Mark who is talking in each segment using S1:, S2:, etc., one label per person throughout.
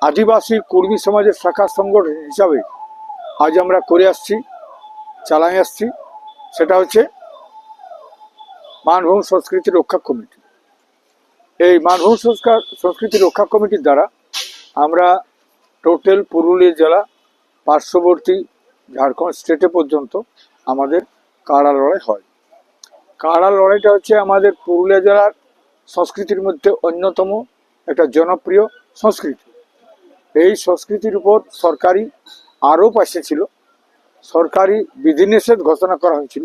S1: আদিবাসী কর্মী সমাজের শাখা সংগঠন হিসাবে আজ আমরা করে আসছি, চালাই আসছি, সেটা হচ্ছে মানভূম সংস্কৃতি রক্ষা কমিটি। এই মানভূম সংস্কৃতি রক্ষা কমিটির দ্বারা আমরা টোটাল পুরুলিয়া জেলা পার্শ্ববর্তী ঝাড়খণ্ড স্টেটে পর্যন্ত আমাদের কাড়া লড়াই হয়। কাড়া লড়াইটা হচ্ছে আমাদের পুরুলিয়া জেলার সংস্কৃতির মধ্যে অন্যতম একটা জনপ্রিয় সংস্কৃতি। এই সংস্কৃতির উপর সরকারি আরোপ এসেছিল, সরকারি বিধিনিষেধ ঘোষণা করা হয়েছিল,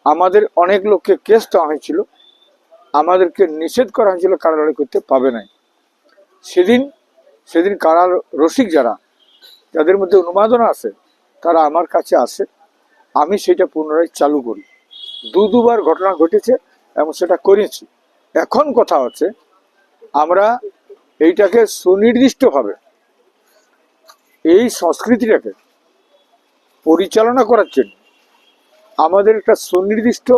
S1: আমাদের অনেক লোককে কেস দেওয়া হয়েছিল, আমাদেরকে নিষেধ করা হয়েছিল কাড়া লড়াই করতে পাবে নাই। সেদিন কাড়া রসিক যাদের মধ্যে উন্মাদনা আছে তারা আমার কাছে আসে, আমি সেটা পুনরায় চালু করি। দুবার ঘটনা ঘটেছে এবং সেটা করেছি। এখন কথা হচ্ছে আমরা এইটাকে সুনির্দিষ্টভাবে এই সংস্কৃতিটাকে পরিচালনা করার জন্য আমাদের একটা সুনির্দিষ্ট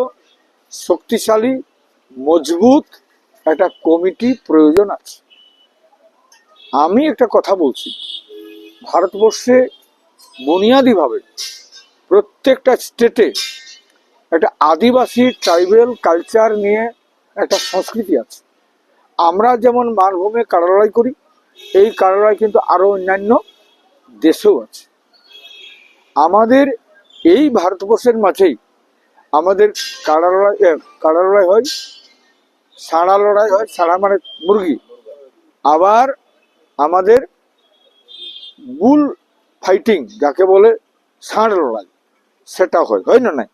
S1: শক্তিশালী মজবুত একটা কমিটি প্রয়োজন আছে। আমি একটা কথা বলছি, ভারতবর্ষে বুনিয়াদীভাবে প্রত্যেকটা স্টেটে একটা আদিবাসী ট্রাইবেল কালচার নিয়ে একটা সংস্কৃতি আছে। আমরা যেমন মানভূমে কাড়া লড়াই করি, এই কাড়া লড়াই কিন্তু আরো অন্যান্য দেশেও আছে। আমাদের এই ভারতবর্ষের মাঝেই আমাদের কাড়া লড়াই হয়, সাড়া লড়াই হয়, সাড়া মানে মুরগি, আবার আমাদের বুল ফাইটিং যাকে বলে ষাঁড় লড়াই, সেটা হয় না নাই?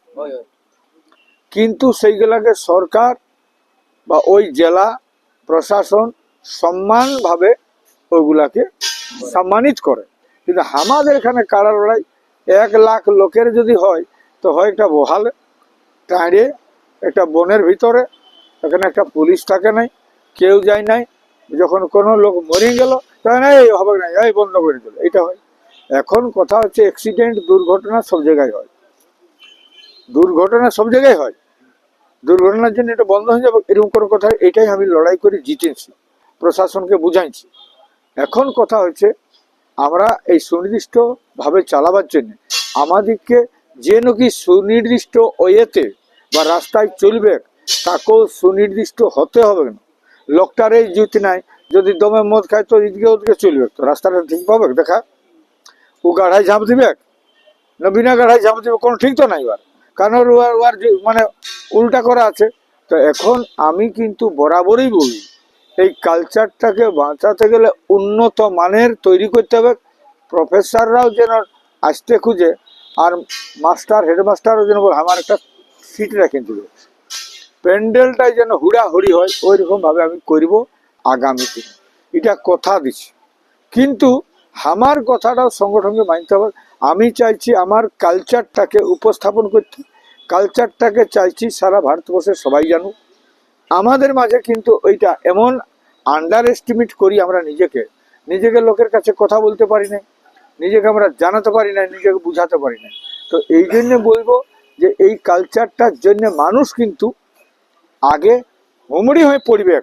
S1: কিন্তু সেইগুলাকে সরকার বা ওই জেলা প্রশাসন সম্মানভাবে ওইগুলাকে সম্মানিত করে। কিন্তু আমাদের এখানে কাড়া লড়াই 1 লাখ লোকের যদি হয় তো হয় একটা বহালে টাঁড়ে একটা বনের ভিতরে, এখানে একটা পুলিশ থাকে নাই, কেউ যায় নাই, যখন কোনো লোক মরে গেল তখন এই হবে না, এই বন্ধ করে দিল, এটা হয়। এখন কথা হচ্ছে অ্যাক্সিডেন্ট দুর্ঘটনা সব জায়গায় হয়, দুর্ঘটনা সব জায়গায় হয়, দুর্ঘটনার জন্য এটা বন্ধ হয়ে যাবে এরকম কোনো কথা। এটাই আমি লড়াই করে জিতেছি, প্রশাসনকে বুঝাইছি। এখন কথা হচ্ছে আমরা এই সুনির্দিষ্টভাবে চালাবার জন্য আমাদেরকে যে নাকি সুনির্দিষ্ট ওয়েতে বা রাস্তায় চলবে তাকেও সুনির্দিষ্ট হতে হবে না। লোকটার এই জুতি নাই, যদি দমে মদ খায় তো এদিকে ওদিকে চলবে, তো রাস্তাটা ঠিক পাবে দেখা? ও গাড়ায় ঝাঁপ দিবে না বিনা গাড়ায় ঝাঁপ দিবে, কোনো ঠিক তো নাই। কারণ ওর মানে উল্টা করা আছে। তো এখন আমি কিন্তু বরাবরই বলি এই কালচারটাকে বাঁচাতে গেলে উন্নত মানের তৈরি করতে হবে। প্রফেসররাও যেন আসতে খুঁজে, আর মাস্টার হেডমাস্টারও যেন বলে আমার একটা সিট রাখেন দিবে, প্যান্ডেলটাই যেন হুড়াহুড়ি হয়, ওই রকমভাবে আমি করব আগামী দিনে, এটা কথা দিচ্ছি। কিন্তু আমার কথাটাও সংগঠনকে মানতে হবে। আমি চাইছি আমার কালচারটাকে উপস্থাপন করতে, কালচারটাকে চাইছি সারা ভারতবর্ষের সবাই জানুক। আমাদের মাঝে কিন্তু ওইটা এমন আন্ডার এস্টিমেট করি আমরা নিজেকে লোকের কাছে কথা বলতে পারি না, নিজেকে আমরা জানাতে পারি না, নিজেকে বুঝাতে পারি না। তো এই জন্য বলবো যে এই কালচারটার জন্য মানুষ কিন্তু আগে হুমড়ি হয়ে পড়বে,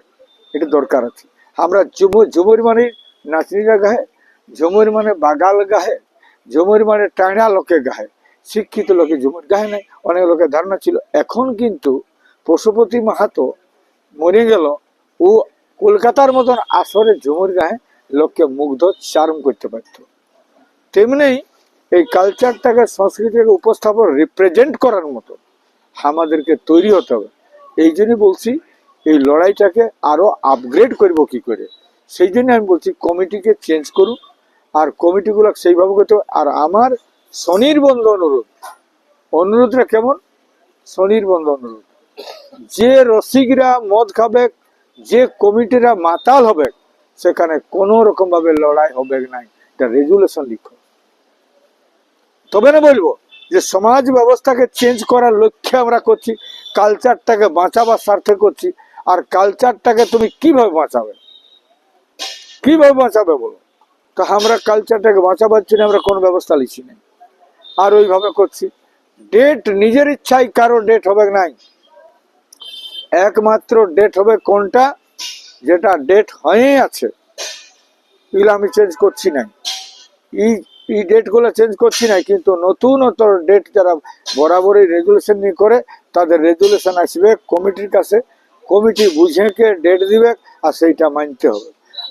S1: এটা দরকার আছে। আমরা ঝুমুর মানে নাচনিরা গায়ে, ঝুমুর মানে বাগাল গায়ে, ঝুমুর মানে টানা লোকে গায়ে, শিক্ষিত লোকে ঝুমুর গায়ে নাই, অনেক লোকের ধারণা ছিল। এখন কিন্তু পশুপতি মাহাতো মরে গেল, ও কলকাতার মতন আসরে ঝুমুর গায়ে লোককে মুগ্ধ চারণ করতে পারত। তেমনি এই কালচারটাকে সংস্কৃতিকে উপস্থাপন রিপ্রেজেন্ট করার মতো আমাদেরকে তৈরি হতে হবে। এই জন্য বলছি এই লড়াইটাকে আরো আপগ্রেড করব কি করে, সেই জন্য আমি বলছি কমিটিকে চেঞ্জ করুন, আর কমিটিগুলো সেইভাবে করতে হবে। আর আমার স্বনির্বন্ধ অনুরোধটা কেমন? স্বনির্বন্ধ অনুরোধ, যে রসিকরা মদ খাবে, যে কমিটিরা মাতাল হবে, সেখানে কোনো রকম ভাবে লড়াই হবে না, এটা রেজুলেশন লিখো। তবে না বলবো যে সমাজ ব্যবস্থাকে চেঞ্জ করার লক্ষ্যে আমরা করছি, কালচারটাকে বাঁচাবার স্বার্থে করছি। আর কালচারটাকে তুমি কিভাবে বাঁচাবে বলো? তো আমরা কালচারটাকে বাঁচাবার জন্য আমরা কোনো ব্যবস্থা লিখছি না, আর ওইভাবে করছি। ডেট নিজের ইচ্ছায় কারো ডেট হবে নাই, একমাত্র ডেট হবে কোনটা, যেটা ডেট হয়ে আছে এগুলো আমি চেঞ্জ করছি না, এই এই ডেটগুলো চেঞ্জ করছি না, কিন্তু নতুনতর ডেট যারা বরাবরই রেজুলেশন নিয়ে করে তাদের রেজুলেশন আসবে কমিটির কাছে, কমিটি বুঝে কে ডেট দিবে আর সেইটা মানতে হবে।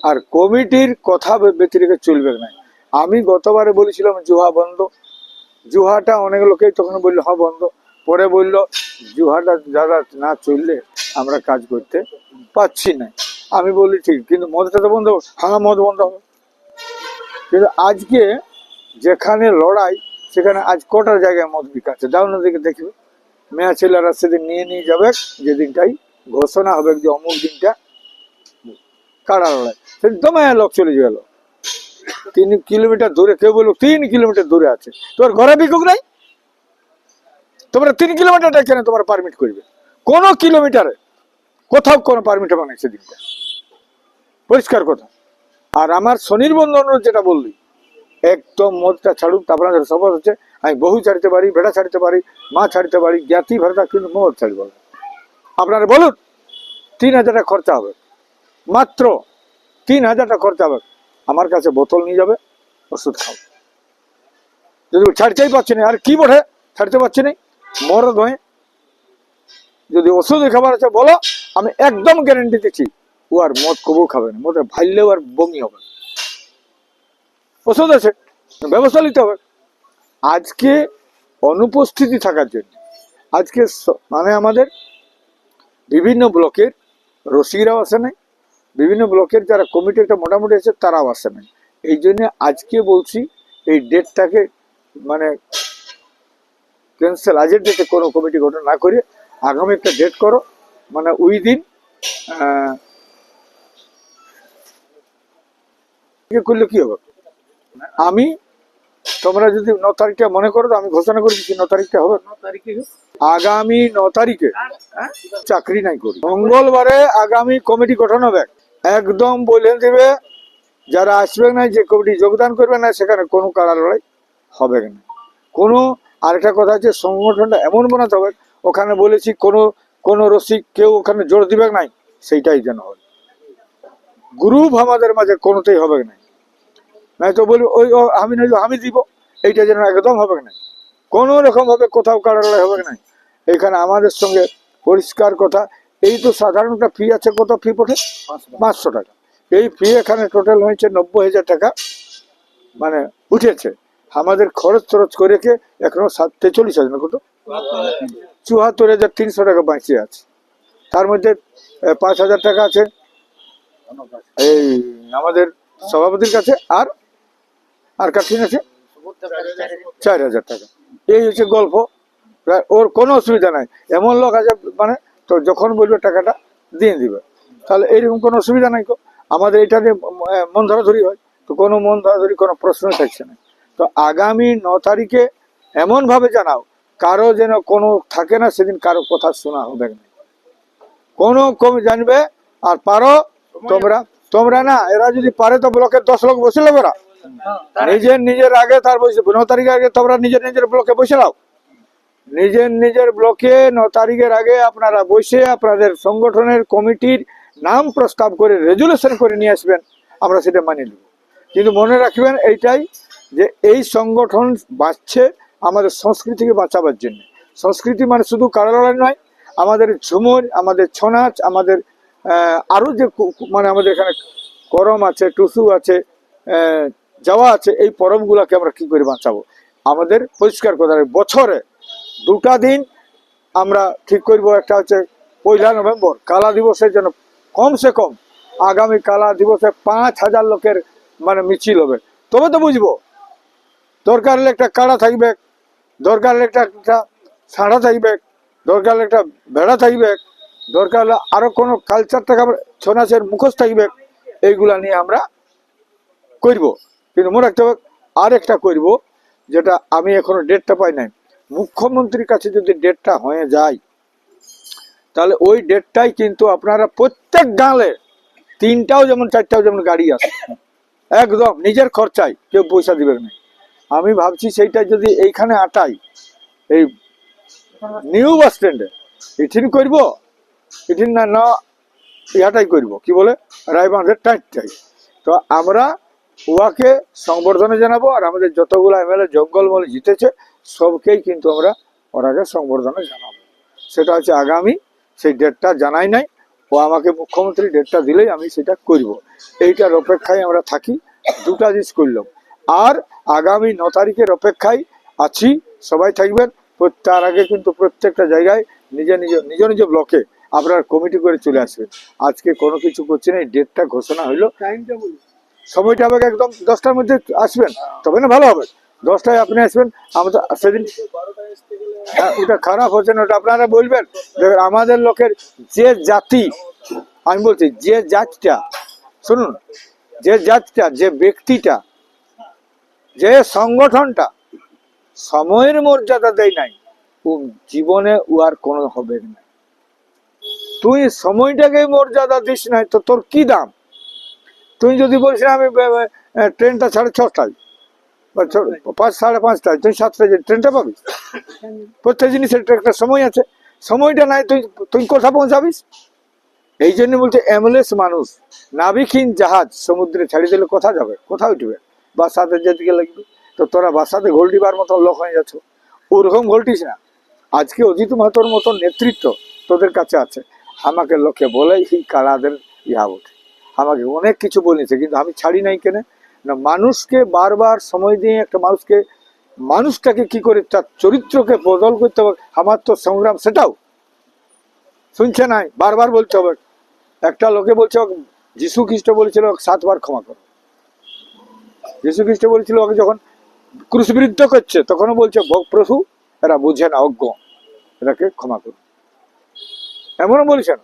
S1: আর কমিটির কথা ব্যতিরেকে চলবে না। আমি গতবারে বলেছিলাম জুহা বন্ধ, জুহাটা অনেক লোকেই তখন বললো হ্যাঁ বন্ধ, পরে বললো জুহাটা যারা না চললে আমরা কাজ করতে পারছি না। আমি বলি ঠিক, কিন্তু মদটা তো বন্ধ হবে, হ্যাঁ মদ বন্ধ হবে। কিন্তু আজকে যেখানে লড়াই সেখানে আজ কটার জায়গায় মদ বিকাচ্ছে, যাও না দিকে দেখবে, মেয়া ছেলেরা সেদিন নিয়ে যাবে, যেদিনটাই ঘোষণা হবে যে অমুক দিনটা কারা লড়াই, সেদিন তো মেয়া লোক চলে গেল 3 কিলোমিটার দূরে, কেউ বললো 3 কিলোমিটার দূরে আছে, তোমার ঘরে বিকুক নাই, তোমরা 3 কিলোমিটারটা কেন তোমার পারমিট করবে? কোন কিলোমিটারে কোথাও কোনো পারমিট হবে না সেদিনটা, পরিষ্কার কথা। আর আমার শনির বন্ধন যেটা বললি, একদম মদটা ছাড়ুক। আপনাদের শপথ হচ্ছে আমি বহু ছাড়তে পারি, বেড়া ছাড়তে পারি, মা ছাড়তে পারি, জ্ঞাতি ভারতা, কিন্তু মদ ছাড়ব না। আপনারা বলুন 3000 টাকা খরচা হবে, মাত্র 3000 টাকা খরচা হবে। আমার কাছে বোতল নিয়ে যাবে, ওষুধ খাও। যদি ছাড়তেই পারছি না, আর কি বটে ছাড়তে পারছি না, মরদ হয়ে যদি ওষুধ খাবার আছে বলো, আমি একদম গ্যারেন্টি দিচ্ছি ও আর মদ কবু খাবে না, মদের ভাইলেও আর বমি হবে। ওষুধ আছে, ব্যবস্থা নিতে হবে। আজকে অনুপস্থিতি থাকার জন্য আজকে মানে আমাদের বিভিন্ন ব্লকের রসিকরাও আসে নাই, বিভিন্ন ব্লকের যারা কমিটি একটা মোটামুটি আছে তারাও আসে নাই। এই জন্য আজকে বলছি এই ডেটটাকে মানে ক্যান্সেল, আজের ডেটে কোনো কমিটি গঠন না করে আগামী একটা ডেট করো, মানে উইদিন করলে কি হবে। আমি তোমরা যদি 9 তারিখটা মনে করো, তো আমি ঘোষণা করে দিচ্ছি 9 তারিখটা হবে, আগামী 9 তারিখে চাকরি নাই করি, মঙ্গলবারে আগামী কমিটি গঠন হবে। একদম বলে দেবে যারা আসবে না, যে কমিটি যোগদান করবে না সেখানে কোনো কারা লড়াই হবে না। কোনো আরেকটা কথা আছে, সংগঠনটা এমন বানাতে হবে, ওখানে বলেছি কোনো রসিক কেউ ওখানে জোর দিবে নাই, সেইটাই যেন হয়। গ্রুপ আমাদের মাঝে কোনোতেই হবে না, নাই তো বলি ওই আমি নাই আমি দিব, এইটা যেন একদম হবে না। কোনো রকম ভাবে কোথাও কারা লড়াই হবে না। এখানে আমাদের সঙ্গে পরিষ্কার কথা, এই তো সাধারণ একটা ফি আছে, কত ফি পড়ে 500 টাকা। এই ফি এখানে টোটাল হয়েছে 90,000 টাকা, মানে উঠেছে। আমাদের খরচ টরচ করে এখনো 43,000 কত 74,300 টাকা বাঁচিয়ে আছে। তার মধ্যে 5,000 টাকা আছে এই আমাদের সভাপতির কাছে, আর কাঠিন আছে 4,000 টাকা। এই হচ্ছে গল্প, ওর কোনো অসুবিধা নাই। এমন লোক আছে মানে তো যখন বলবে টাকাটা দিয়ে দিবে, তাহলে এইরকম কোনো অসুবিধা নাই। আমাদের এটা নিয়ে মন ধরাধরি হয়, তো কোনো মন ধরাধরি কোনো প্রশ্ন থাকছে না। তো আগামী 9 তারিখে এমন ভাবে জানাও কারো যেন কোনো থাকে না, সেদিন কারো কথা শোনা হবে না, কোনো কম জানবে। আর পারো তোমরা না, এরা যদি পারে তো ব্লকের 10 লোক বসে নেবে, এরা নিজের আগে তার বসে 9 তারিখের আগে তোমরা নিজের ব্লকে বসে নাও, নিজের ব্লকে 9 তারিখের আগে আপনারা বসে আপনাদের সংগঠনের কমিটির নাম প্রস্তাব করে রেজুলেশন করে নিয়ে আসবেন, আমরা সেটা মানিয়ে নেব। কিন্তু মনে রাখবেন এইটাই, যে এই সংগঠন বাঁচছে আমাদের সংস্কৃতিকে বাঁচাবার জন্য। সংস্কৃতি মানে শুধু কারা লড়াই নয়, আমাদের ঝুমুর, আমাদের ছৌ নাচ, আমাদের আরও যে মানে আমাদের এখানে করম আছে, টুসু আছে, যাওয়া আছে, এই পরবগুলোকে আমরা কি করে বাঁচাবো। আমাদের পরিষ্কার কথা, বছরে 2টা দিন আমরা ঠিক করব। একটা হচ্ছে 1 নভেম্বর কালা দিবসের জন্য কমসে কম আগামী কালা দিবসে 5,000 লোকের মানে মিছিল হবে, তবে তো বুঝবো। দরকার হলে একটা কাড়া থাকবে, দরকার হলে একটা ছাড়া থাকবে, দরকার হলে একটা ভেড়া থাকবে, দরকার হলে আরো কোনো কালচার থাকবে, ছৌ নাচের মুখোশ থাকবে, এইগুলা নিয়ে আমরা করব। কিন্তু মনে রাখতে হবে আর একটা করব, যেটা আমি এখনো ডেটটা পাই নাই, মুখ্যমন্ত্রীর কাছে যদি ডেটটা হয়ে যায়, তাহলে ওই ডেটটাই কিন্তু আপনারা প্রত্যেক গাঁলে 3টাও যেমন 4টাও যেমন গাড়ি আছে, একদম নিজের খরচায়, কেউ পয়সা দিবেন না। আমি ভাবছি সেইটা যদি এইখানে আটাই, এই নিউ বাস স্ট্যান্ডে ইঠিন করব, ইঠিন না ইহাটাই করব, কি বলে রায়বাঁধের টাইটটাই। তো আমরা উহাকে সংবর্ধনা জানাবো। আর আমাদের যতগুলো এমএলএ জঙ্গলমহলে জিতেছে সবকেই কিন্তু আমরা ওর আগে সংবর্ধনা জানাবো। সেটা হচ্ছে আগামী, সেই ডেটটা জানাই নাই, ও আমাকে মুখ্যমন্ত্রী ডেটটা দিলেই আমি সেটা করব। এইটার অপেক্ষায় আমরা থাকি। দুটা জিনিস করলাম। আর আগামী 9 তারিখের অপেক্ষায় আছি, সবাই থাকবেন। তার আগে কিন্তু প্রত্যেকটা জায়গায় নিজ নিজ ব্লকে আপনার কমিটি করে চলে আসবেন। আজকে কোনো কিছু করছি না, এই ডেটটা ঘোষণা হইলো। সময়টা আমাকে একদম 10টার মধ্যে আসবেন, তবে না ভালো হবে। 10টায় আপনি আসবেন। আমাদের সেদিন ওটা খারাপ হচ্ছে না, ওটা আপনারা বলবেন। দেখবেন আমাদের লোকের যে জাতি, আমি বলছি যে জাতটা, শুনুন, যে জাতটা, যে ব্যক্তিটা, যে সংগঠনটা সময়ের মর্যাদা দেয় নাই, ও জীবনে উহার কোনো হবে না। তুই সময়টাকে মর্যাদা দিস নাই তো তোর কি দাম? তুই যদি বলিস আমি ট্রেনটা 6:30টায় বা 5, 5:30টায়, তুই 7টায় যে ট্রেনটা পাবি? প্রত্যেক জিনিসের একটা সময় আছে। সময়টা নাই, তুই তুই কোথা পৌঁছাবিস? এই জন্য বলছে অ্যাম্বুলেন্স মানুষ নাবিকহীন জাহাজ সমুদ্রে ছাড়ি দিলে কোথা যাবে, কোথাও উঠবে? বাসাতে যেদিকে লাগবে। তো তোরা বাসাতে ঘোলটিবার মতো লোক হয়ে যাচ্ছ, ওরকম ঘোলটিস না। আজকে অজিত মাহাতোর মতো নেতৃত্ব তোদের কাছে আছে। আমাকে লোকে বলে এই কালাদের ইহা ওঠে, আমাকে অনেক কিছু বলেছে, কিন্তু আমি ছাড়ি নাই। কেন না, মানুষকে বারবার সময় দিয়ে একটা মানুষটাকে কি করে তার চরিত্রকে বদল করতে হবে, আমার তো সংগ্রাম সেটাও শুনছে নাই, বারবার বলতে হবে। একটা লোকে বলছে যীশু খ্রিস্ট বলেছিল 7 বার ক্ষমা করো। যীশু খ্রিস্ট বলেছিল ওকে যখন ক্রুশবিদ্ধ করছে তখনও বলছে প্রভু এরা বুঝে না, অজ্ঞ, এটাকে ক্ষমা করো, এমনও বলেছেন।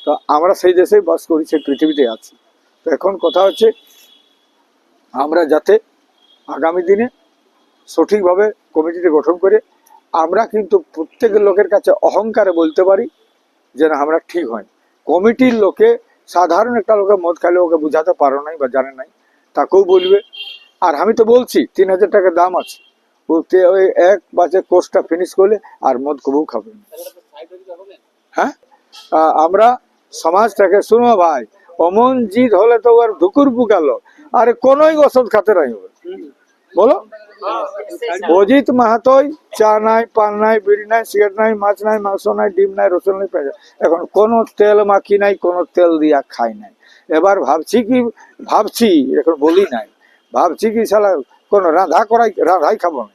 S1: তো আমরা সেই দেশেই বাস করি, সেই পৃথিবীতে আছি। তো এখন কথা হচ্ছে আমরা যাতে আগামী দিনে সঠিকভাবে কমিটিটি গঠন করে আমরা কিন্তু প্রত্যেক লোকের কাছে অহংকারে বলতে পারি যে না আমরা ঠিক হয়। কমিটির লোকে, সাধারণ একটা লোকে মদ খাইলে ওকে বুঝাতে পারো নাই বা জানে নাই, তাকেও বলবে। আর আমি তো বলছি 3,000 টাকা দাম আছে, ওই এক বাজে কোর্সটা ফিনিশ করলে আর মদ কবু খাবে না। হ্যাঁ, আমরা সমাজটাকে, শুনো ভাই, অমন জিদ হলে তো আর ধুকুর পুকালো, আরে কোনোই ওষুধ খাতে নাই হবে। বলো, অজিত মাহাতোই চা নাই, পান নাই, বিড়ি নাই, সিগারেট নাই, মাছ নাই, মাংস নাই, ডিম নাই, রসুন নাই, পেঁয়াজ, এখন কোনো তেল মাখি নাই, কোনো তেল দিয়া খাই নাই। এবার ভাবছি এখন বলি নাই, ভাবছি কি শালা কোন রাধাই খাবো না,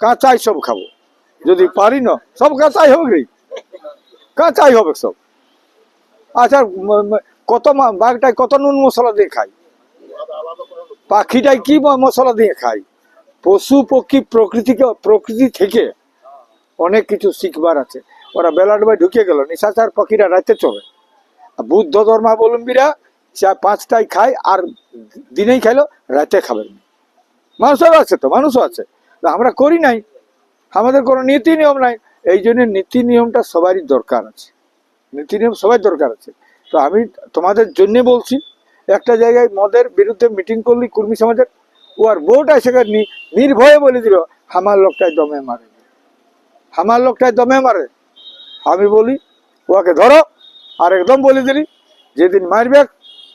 S1: কাঁচাই সব খাবো। যদি পারি না সব কাঁচাই হবে রে, কাঁচাই হবে সব। আচ্ছা, কত বাঘটাই কত নুন মশলা দিয়ে খাই, পাখিটাই কি মশলা দিয়ে খাই। পশু পক্ষী প্রকৃতি থেকে অনেক কিছু শিখবার আছে। ওরা বেলা ডুবাই ঢুকে গেল, নিশাচার পাখিরা রাতে চলে। বুদ্ধ ধর্মাবলম্বীরা 5টায় খায় আর দিনেই খাইলো, রাতে খাবেন। মানুষও আছে, তো মানুষও আছে, আমরা করি নাই, আমাদের কোনো নীতি নিয়ম নাই। এই জন্য নীতি নিয়মটা সবারই দরকার আছে, নীতি নিয়ম সবাই দরকার আছে। তো আমি তোমাদের জন্য বলছি, একটা জায়গায় মদের বিরুদ্ধে মিটিং করলি কর্মী সমাজের, ও আর বোর্ড এসে নির্ভয়ে বলে দিল আমার লোকটাই দমে মারে, আমার লোকটাই দমে মারে। আমি বলি ওকে ধরো, আর একদম বলে দিলি যেদিন মারবে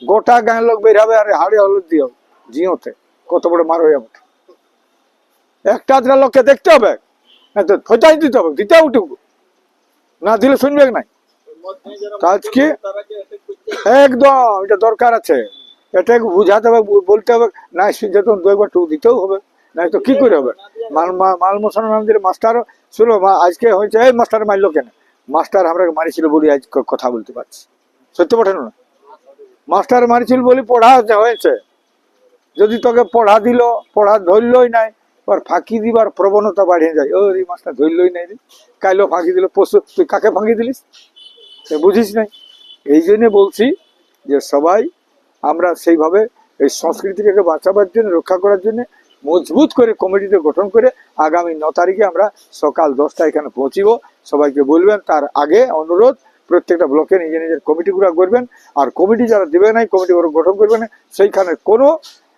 S1: গোটা গাঁয়ের লোক বের হবে, আরে হাড়ে হলুদ দিও জিওতে কত বড় মার হয়ে ওঠে। একটা আধটা লোককে দেখতে হবে, খোঁজাই দিতে হবে, দিতে উঠুক, না দিলে শুনবে নাই। আজকে একদম এটা দরকার আছে, এটাকে বুঝাতে হবে, বলতে হবে, না শুনছে তো 2 টুক দিতেও হবে, না তো কি করে হবে। মাল মশলা মন্দিরের মাস্টারও শুনো, আজকে হয়েছে এই মাস্টার মারলো কেন, মাস্টার আমরা মারিছিল বলি আজ কথা বলতে পারছি, সত্যি বটে না? মাস্টার মারিছিল বলি পড়া হয়েছে। যদি তোকে পড়া দিল, পড়া ধরলই নাই, ওর ফাঁকি দিবার প্রবণতা বাড়িয়ে যায়। ও এই মাস্টার ধরলই নাই রে, কাইলো ফাঁকি দিল, পশু তুই কাকে ফাঁকি দিলিস, বুঝিস নাই। এই জন্য বলছি যে সবাই আমরা সেইভাবে এই সংস্কৃতিটাকে বাঁচাবার জন্য, রক্ষা করার জন্য মজবুত করে কমিটিতে গঠন করে আগামী 9 তারিখে আমরা সকাল 10টায় এখানে পৌঁছিব। সবাইকে বলবেন, তার আগে অনুরোধ প্রত্যেকটা ব্লকে নিজের কমিটিগুলো করবেন। আর কমিটি যারা দেবে নাই, কমিটি গঠন করবেন, সেইখানে কোনো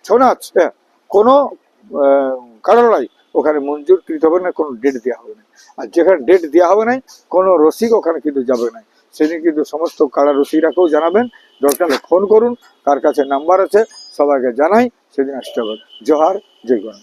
S1: ছনাচ, কোনো কারণ নাই, ওখানে মঞ্জুরকৃত হবে না, কোনো ডেট দেওয়া হবে না। আর যেখানে ডেট দেওয়া হবে না, কোনো রসিক ওখানে কিন্তু যাবে না। সেদিন কিন্তু সমস্ত কারা রসিকরাকেও জানাবেন, দরকার হলে ফোন করুন, কার কাছে নাম্বার আছে সবাইকে জানাই, সেদিন আসতে হবে। জোহার, জয় গণ।